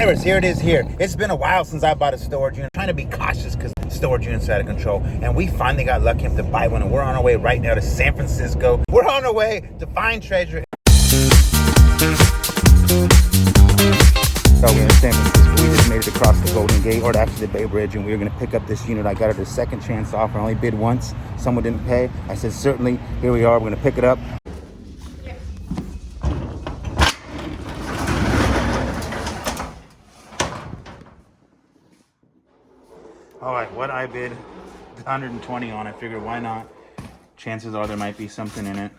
Iris, here it is here. It's been a while since I bought a storage unit. I'm trying to be cautious because storage units are out of control. And we finally got lucky enough to buy one, and we're on our way right now to San Francisco. We're on our way to find treasure. So we're in San Francisco. We just made it across the Golden Gate, or actually the Bay Bridge, and we were going to pick up this unit. I got it a second chance offer. I only bid once. Someone didn't pay. I said, certainly. Here we are. We're going to pick it up. All right, what I bid 120 on. I figured, why not? Chances are there might be something in it.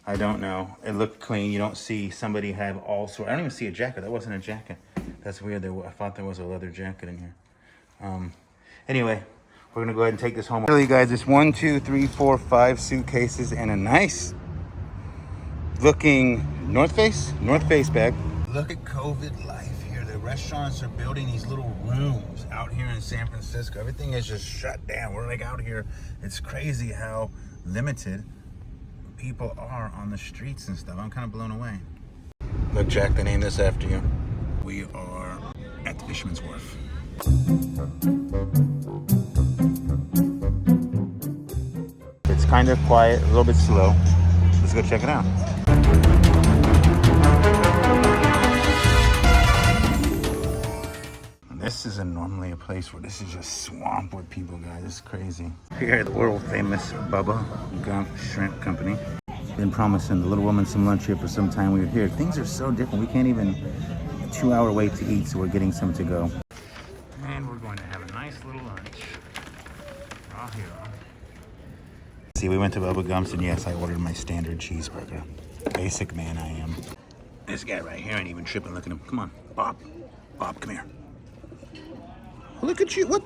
I don't know. It looked clean. You don't see somebody have all sorts. I don't even see a jacket. That wasn't a jacket. That's weird. I thought there was a leather jacket in here. Anyway, we're gonna go ahead and take this home. Really, guys, it's 1, 2, 3, 4, 5 suitcases and a nice looking North Face bag. Look at COVID life here. The restaurants are building these little rooms out here in San Francisco. Everything is just shut down. We're like out here. It's crazy how limited people are on the streets and stuff. I'm kind of blown away. Look, Jack, they named this after you. We are at the Fisherman's Wharf. It's kind of quiet, a little bit slow. Let's go check it out. This isn't normally a place where this is just swamped with people, guys. It's crazy. Here at the world famous Bubba Gump Shrimp Company. Been promising the little woman some lunch here for some time. We were here. Things are so different. We can't even a 2-hour wait to eat, so we're getting some to go. And we're going to have a nice little lunch. Right here. See, we went to Bubba Gump's, and yes, I ordered my standard cheeseburger. Basic man I am. This guy right here ain't even tripping. Look at him. Come on, Bob. Bob, come here. Look at you. What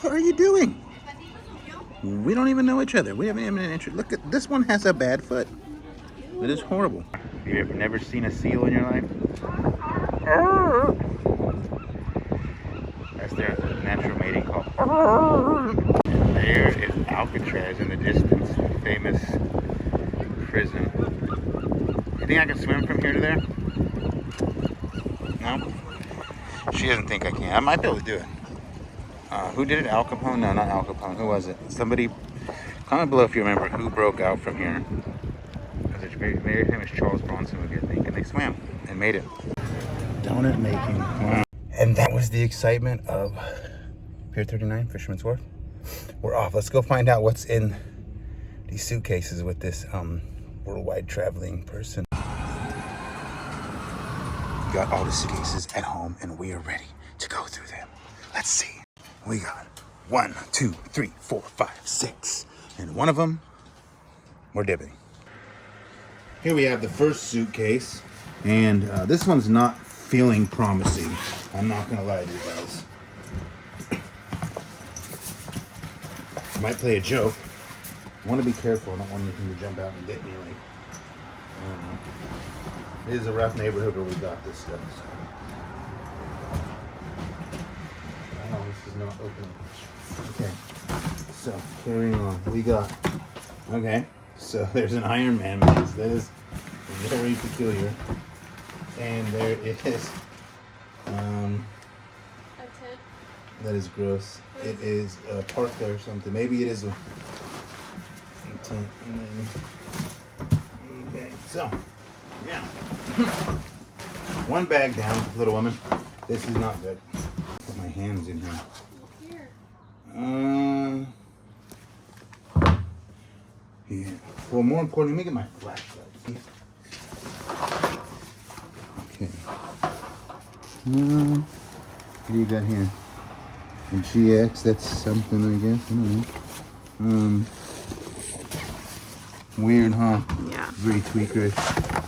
are you doing? We don't even know each other. We haven't even an interest. Look at this one has a bad foot. It is horrible. Have you ever never seen a seal in your life? That's their natural mating call. And there is Alcatraz in the distance, the famous prison. You think I can swim from here to there? No? She doesn't think I can. I might be able to do it. Who did it? Al Capone? No, not Al Capone. Who was it? Somebody, comment below if you remember who broke out from here. It was a very famous Charles Bronson movie, I think, and they swam and made it. Donut making. Wow. And that was the excitement of Pier 39, Fisherman's Wharf. We're off. Let's go find out what's in these suitcases with this worldwide traveling person. Got all the suitcases at home, and we are ready to go through them. Let's see. We got 1, 2, 3, 4, 5, 6. And one of them, we're dipping. Here we have the first suitcase. And this one's not feeling promising. I'm not going to lie to you guys. I might play a joke. I want to be careful. I don't want anything to jump out and get me. Like, I don't know. It is a rough neighborhood where we got this stuff. So. This is not opening. Okay, so carrying on. We got, okay, so there's an Iron Man mask. That is very peculiar. And there is, that is gross. It is a parka or something. Maybe it is a tent. Okay, so, yeah. One bag down, little woman. This is not good. Put my hands in here. Yeah. Well, more importantly, let me get my flashlight. Okay. What do you got here? A GX, that's something, I guess. I don't know. Weird, huh? Yeah. Very tweakerish.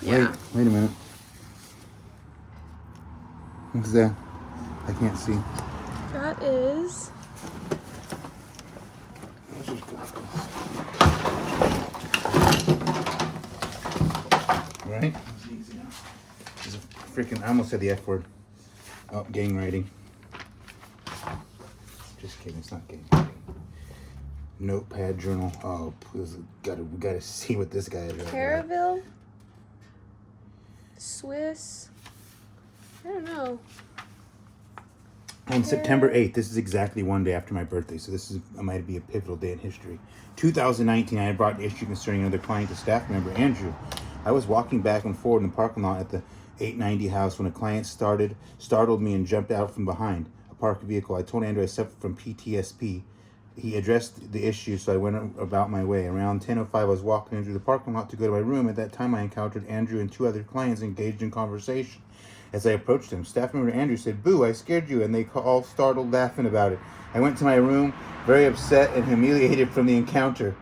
Yeah. Wait a minute. What's that? I can't see. That is. Right? This is a freaking, I almost said the F word. Oh, gang writing. Just kidding, it's not gang writing. Notepad journal. Oh, please, we gotta see what this guy is. Caraville? Swiss? I don't know. On September 8th, this is exactly one day after my birthday, so this might be a pivotal day in history. 2019, I had brought an issue concerning another client to staff member, Andrew. I was walking back and forth in the parking lot at the 890 house when a client startled me and jumped out from behind a parked vehicle. I told Andrew I suffered from PTSD. He addressed the issue, so I went about my way. Around 10:05, I was walking into the parking lot to go to my room. At that time, I encountered Andrew and two other clients engaged in conversation. As I approached them, staff member Andrew said, "Boo, I scared you," and they all startled laughing about it. I went to my room, very upset and humiliated from the encounter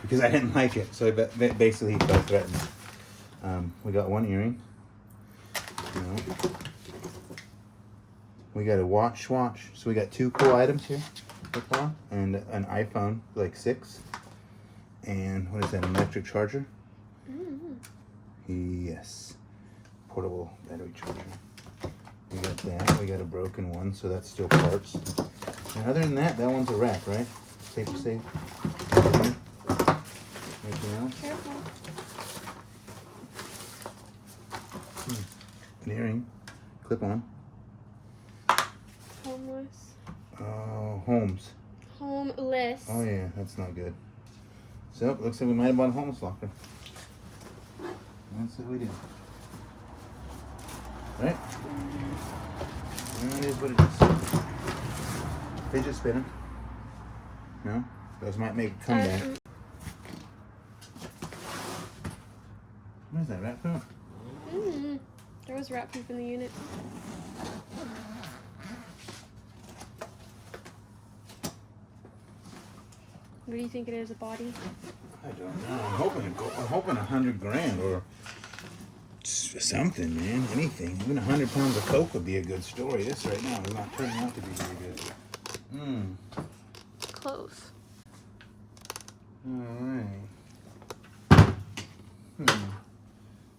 because I didn't like it. So basically, he felt threatened. We got one earring. No. We got a watch. So we got two cool items here. And an iPhone, like 6. And what is that, an electric charger? Yes. Portable battery charger. We got that. We got a broken one, so that's still parts. And other than that, that one's a wrap, right? Safe to say. Anything else? Careful. An earring. Clip on. Homeless. Homes. Homeless. Oh yeah, that's not good. So, looks like we might have bought a homeless locker. That's what we did. Right? That is what it is. Fidget spinner. No? Those might make a comeback. What is that, rat poop? There was rat poop in the unit. What do you think it is, a body? I don't know. I'm hoping 100 grand or something, man. Anything. Even 100 pounds of coke would be a good story. This right now is not turning out to be very good. Close. Alright.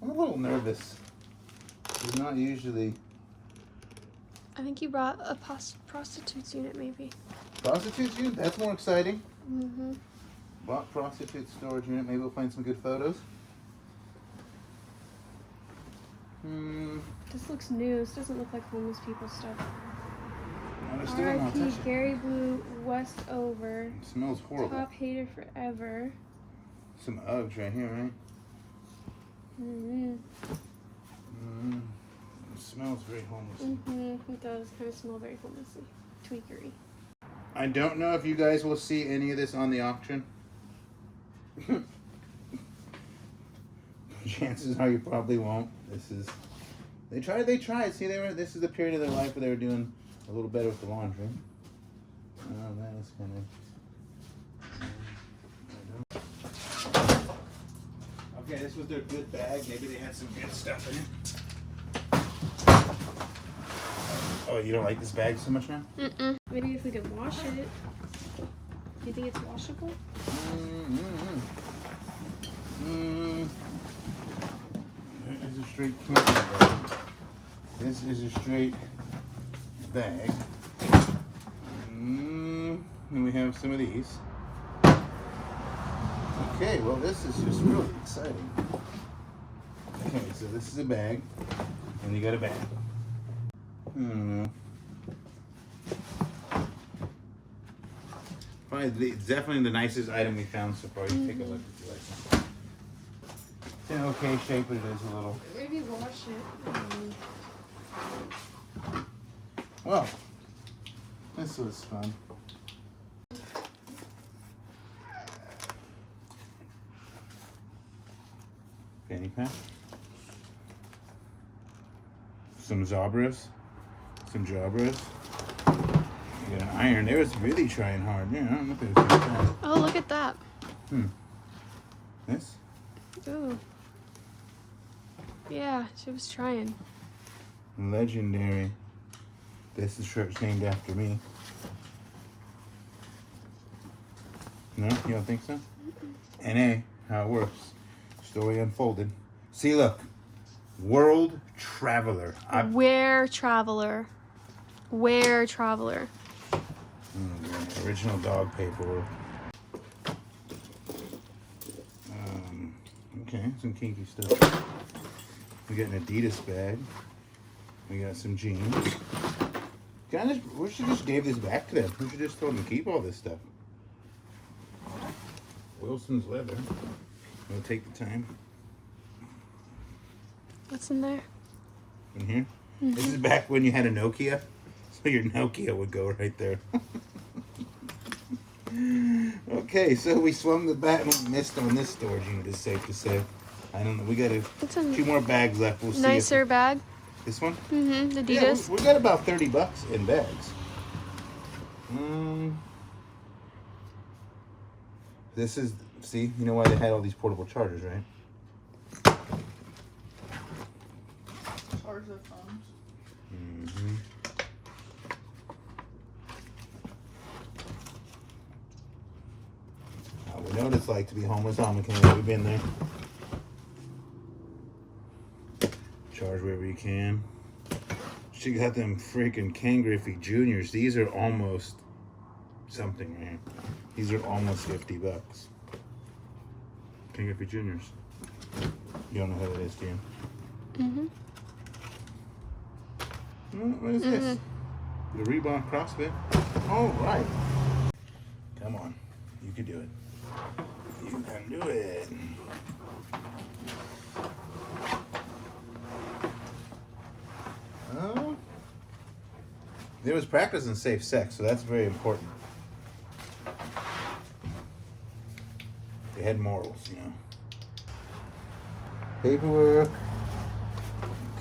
I'm a little nervous. It's not usually... I think you brought a prostitute's unit, maybe. Prostitutes unit? That's more exciting. Mm-hmm. Bought prostitute storage unit. Maybe we'll find some good photos. This looks new. This doesn't look like homeless people stuff. No, still don't want to R.I.P. touch it. Gary Blue Westover. It smells horrible. Top hater forever. Some Uggs right here, right? It smells very homeless. It does kind of smell very homelessy. Tweakery. I don't know if you guys will see any of this on the auction. Chances are you probably won't. They tried. See, this is the period of their life where they were doing a little better with the laundry. Oh, that is kind of... Okay, this was their good bag. Maybe they had some good stuff in it. Oh, you don't like this bag so much now? Maybe if we could wash it. Do you think it's washable? This is a straight camping bag. This is a straight bag. And we have some of these. Okay, well this is just really exciting. Okay, so this is a bag, and you got a bag. Probably definitely the nicest item we found so far. You take a look if you like it. It's in okay shape, but it is a little. Maybe wash it. Well, this was fun. Fanny pack. Some Jabras. You got an iron. They was really trying hard. Yeah, I don't know if they was gonna try. Oh, look at that. This? Ooh. Yeah, she was trying. Legendary. This is shirt's named after me. No, you don't think so? NA, how it works. Story unfolded. See, look. World Traveler. Where Traveler. Where Traveler. Original dog paperwork. Okay, some kinky stuff. We got an Adidas bag. We got some jeans. Guys, we should just gave this back to them. We should just told them to keep all this stuff. Wilson's leather. We'll take the time. What's in there? In here? This is back when you had a Nokia. So your Nokia would go right there. Okay, so we swung the bat and we missed on this storage unit, is safe to say. I don't know. We got a few more bags left. We'll see. Nicer bag. This one? Mm-hmm. Adidas. Yeah, we got about $30 in bags. This is, see, you know why they had all these portable chargers, right? Charge their phones. Mm-hmm. We know what it's like to be homeless on Canada. We've been there. Charge wherever you can. She got them freaking Ken Griffey Juniors. These are almost something right here. These are almost $50. Ken Griffey Juniors. You don't know who that is, do you? Mm-hmm. What is this? The Reebok CrossFit. All right. Come on. You can do it. You can do it. Oh. There was practice in safe sex, so that's very important. They had morals, you know. Paperwork.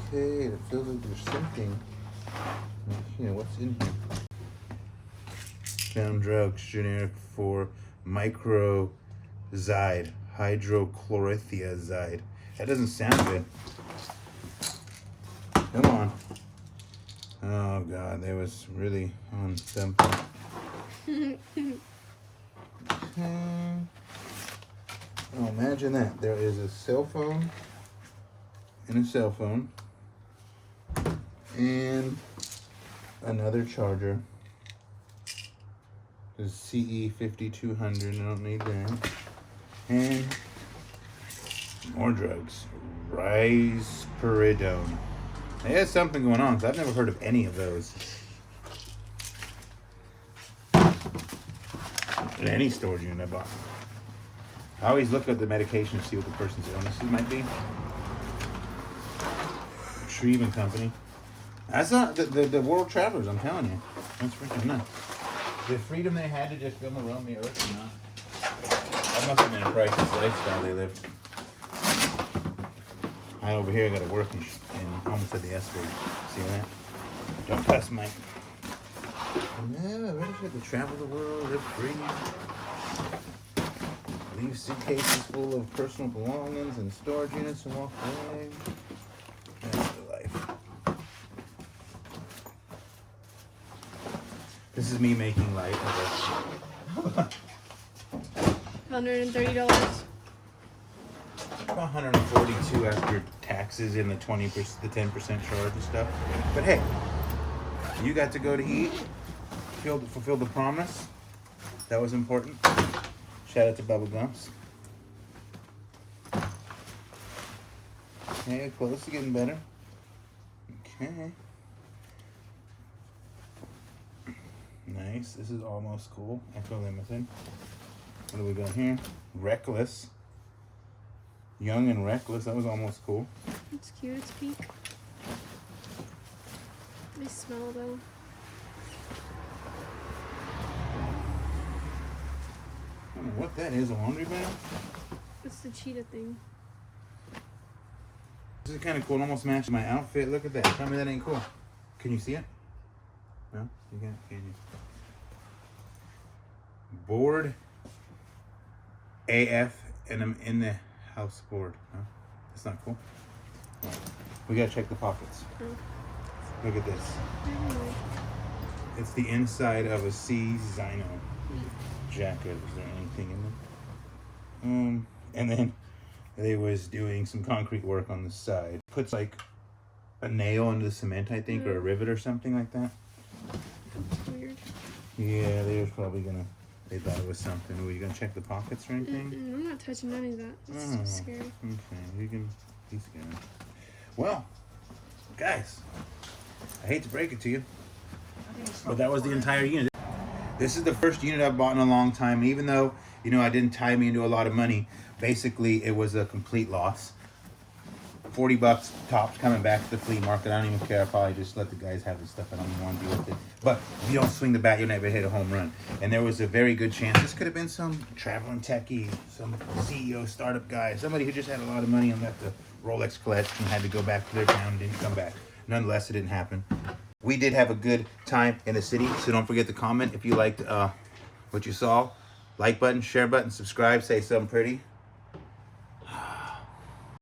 Okay, it feels like there's something. You know, what's in here? Found drugs, generic for microzide, hydrochlorothiazide. That doesn't sound good. Come on. Oh God, they was really on something. Oh, imagine that. There is a cell phone and a cell phone and another charger. This is CE5200. I don't need that. And more drugs. Risperidone. There's something going on, because I've never heard of any of those. In any storage unit I bought. I always look at the medication to see what the person's illnesses might be. Shreve and Company. That's not the world travelers, I'm telling you. That's freaking nuts. The freedom they had to just go around the earth or not. That must have been a priceless lifestyle they lived. I over here got to work in almost at the Escort. See that? Don't cuss, Mike. Yeah, I really should to travel the world, live free. Leave suitcases full of personal belongings and storage units and walk away. That's the life. This is me making light of it. $130. About 142 after taxes and the 10% charge and stuff. But hey, you got to go to eat, fulfill the promise. That was important. Shout out to Bubba Gumps. Okay, close to getting better. Okay. Nice. This is almost cool. Echo Limited. What do we got here? Reckless. Young and Reckless. That was almost cool. It's cute. It's pink. They smell though. I don't know what that is. A laundry bag? It's the cheetah thing. This is kind of cool. It almost matches my outfit. Look at that. Tell me that ain't cool. Can you see it? No? You can't? Can you? Board AF and I'm in the house board. No? That's not cool. Right. We gotta check the pockets. Oh. Look at this. Oh. It's the inside of a C Zino jacket. Is there anything in there? And then they was doing some concrete work on the side. Puts like a nail into the cement, I think, or a rivet or something like that. That's weird. Yeah, they was probably gonna. They thought it was something. Were you gonna check the pockets or anything? I'm not touching any of that. That's too scary. Okay, you can. He's scared. Well, guys, I hate to break it to you, But that was the entire unit. This is the first unit I've bought in a long time. Even though, you know, I didn't tie me into a lot of money, basically it was a complete loss. 40 bucks tops coming back to the flea market. I don't even care. I'll probably just let the guys have the stuff. I don't even want to deal with it. But if you don't swing the bat, you'll never hit a home run. And there was a very good chance this could have been some traveling techie, some CEO startup guy, somebody who just had a lot of money and left the Rolex collection, had to go back to their town and didn't come back. Nonetheless, it didn't happen. We did have a good time in the city, so don't forget to comment if you liked what you saw. Like button, share button, subscribe, say something pretty.